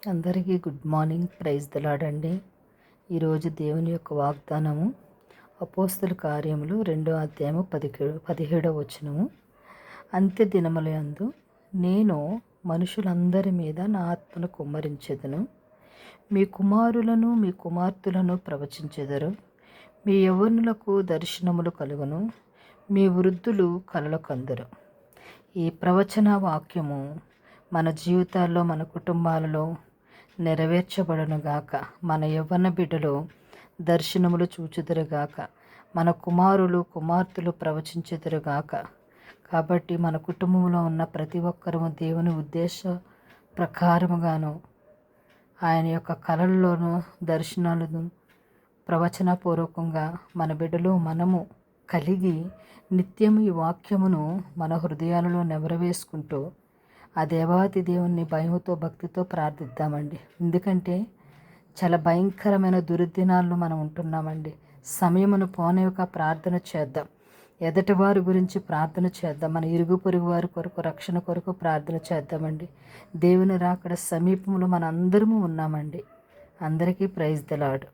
అందరికీ good morning. Praise the lord అండి. ఈరోజు దేవుని యొక్క వాగ్దానము అపోస్తల కార్యములు 2వ అధ్యాయము 17వ వచనము. అంత్య దినములందు నేను మనుషులందరి మీద నా ఆత్మను కుమ్మరించెదను. మీ కుమారులను మీ కుమార్తెలను ప్రవచించెదరు. మీ యవ్వనులకు దర్శనములు కలుగును. మీ వృద్ధులు కలలు కందరు. ఈ ప్రవచన వాక్యము మన జీవితాల్లో, మన కుటుంబాలలో నెరవేర్చబడునుగాక. మన యవ్వన బిడ్డలు దర్శనములు చూచుదురుగాక. మన కుమారులు కుమార్తెలు ప్రవచించుదురుగాక. కాబట్టి మన కుటుంబంలో ఉన్న ప్రతి ఒక్కరూ దేవుని ఉద్దేశ ప్రకారముగాను ఆయన యొక్క కళల్లోనూ దర్శనాలను ప్రవచనపూర్వకంగా మన బిడ్డలు మనము కలిగి నిత్యం ఈ వాక్యమును మన హృదయాలలో నెవరవేసుకుంటూ ఆ దేవాతి దేవుని భయంతో భక్తితో ప్రార్థిద్దామండి. ఎందుకంటే చాలా భయంకరమైన దుర్దినాల్లో మనం ఉంటున్నామండి. సమయమును పోనివ్వక ప్రార్థన చేద్దాం. ఎదటి వారి గురించి ప్రార్థన చేద్దాం. మన ఇరుగు పొరుగు వారి కొరకు, రక్షణ కొరకు ప్రార్థన చేద్దామండి. దేవుని రాకడ సమీపంలో మన అందరము ఉన్నామండి. అందరికీ ప్రైజ్ ద లార్డ్.